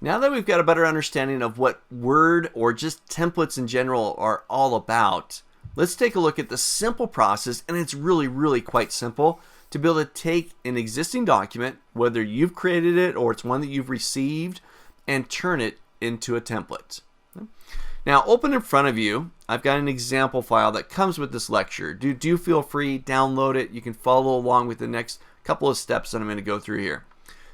Now that we've got a better understanding of what Word or just templates in general are all about, let's take a look at the simple process, and it's really quite simple, to be able to take an existing document, whether you've created it or it's one that you've received, and turn it into a template. Now, open in front of you, I've got an example file that comes with this lecture. Do feel free, download it. You can follow along with the next couple of steps that I'm going to go through here.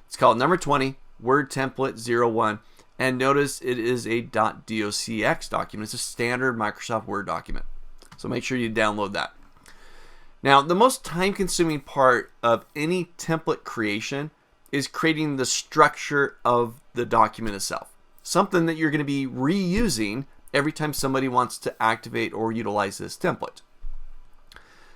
It's called number 20, Word Template 01, and notice it is a .docx document. It's a standard Microsoft Word document. So make sure you download that. Now, the most time-consuming part of any template creation is creating the structure of the document itself. Something that you're going to be reusing every time somebody wants to activate or utilize this template.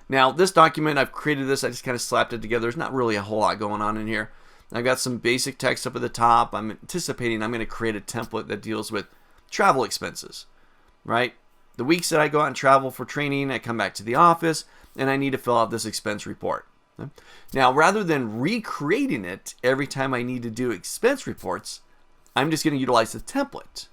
Now, this document, I've created this, I just kind of slapped it together. There's not really a whole lot going on in here. I've got some basic text up at the top. I'm anticipating I'm going to create a template that deals with travel expenses, right? The weeks that I go out and travel for training, I come back to the office, and I need to fill out this expense report. Now, rather than recreating it every time I need to do expense reports, I'm just going to utilize the template.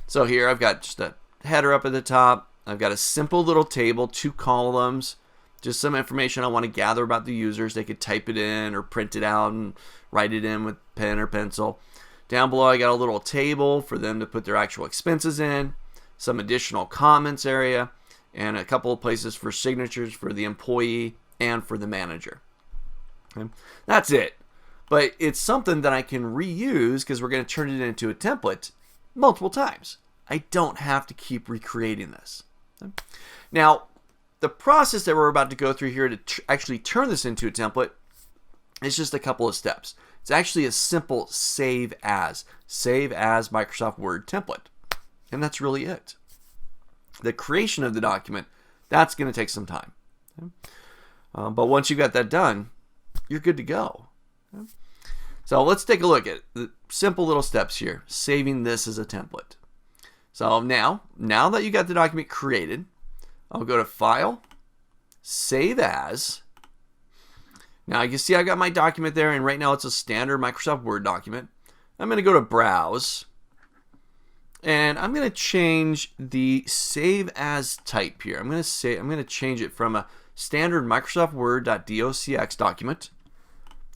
So here I've got just a header up at the top. I've got a simple little table, 2 columns, just some information I want to gather about the users. They could type it in or print it out and write it in with pen or pencil. Down below I got a little table for them to put their actual expenses in, some additional comments area, and a couple of places for signatures for the employee and for the manager. Okay. That's it. But it's something that I can reuse because we're going to turn it into a template multiple times. I don't have to keep recreating this. Okay. Now, the process that we're about to go through here to actually turn this into a template is just a couple of steps. It's actually a simple save as Microsoft Word template. And that's really it. The creation of the document, that's going to take some time. Okay. But once you've got that done, you're good to go. Okay. So let's take a look at the simple little steps here, saving this as a template. So now that you got the document created, I'll go to File, Save As. Now you can see I got my document there, and right now it's a standard Microsoft Word document. I'm going to go to Browse, and I'm going to change the Save As type here. I'm going to change it from a standard Microsoft Word.docx document.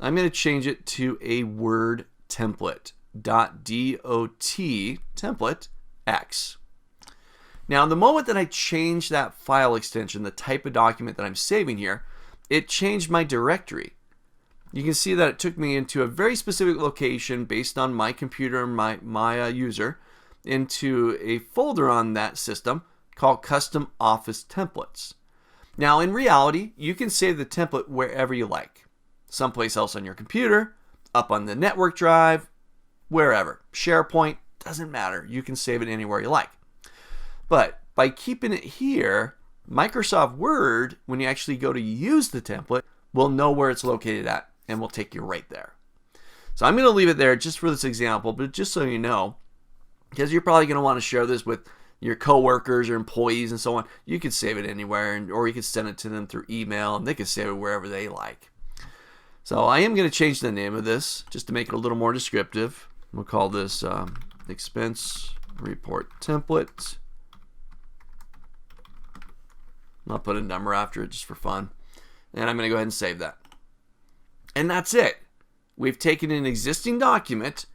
I'm going to change it to a Word template, .dot template X. Now, the moment that I change that file extension, the type of document that I'm saving here, it changed my directory. You can see that it took me into a very specific location based on my computer and my user, into a folder on that system called Custom Office Templates. Now, in reality, you can save the template wherever you like. Someplace else on your computer, up on the network drive, wherever. SharePoint, doesn't matter. You can save it anywhere you like. But by keeping it here, Microsoft Word, when you actually go to use the template, will know where it's located at and will take you right there. So I'm going to leave it there just for this example, but just so you know, because you're probably going to want to share this with your coworkers or employees and so on, you could save it anywhere, or you could send it to them through email, and they can save it wherever they like. So I am going to change the name of this just to make it a little more descriptive. We'll call this Expense Report Template. I'll put a number after it just for fun. And I'm going to go ahead and save that. And that's it. We've taken an existing document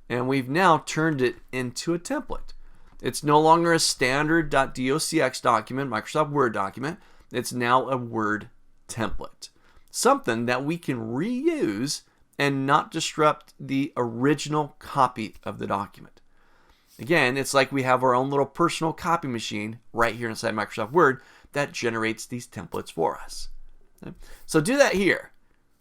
and we've now turned it into a template. It's no longer a standard .docx document, Microsoft Word document. It's now a Word template. Something that we can reuse and not disrupt the original copy of the document. Again, it's like we have our own little personal copy machine right here inside Microsoft Word that generates these templates for us. Okay? So do that here.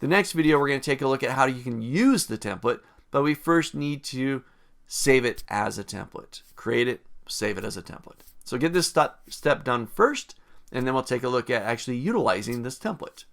The next video we're going to take a look at how you can use the template, but we first need to save it as a template. Create it, save it as a template. So get this step done first, and then we'll take a look at actually utilizing this template.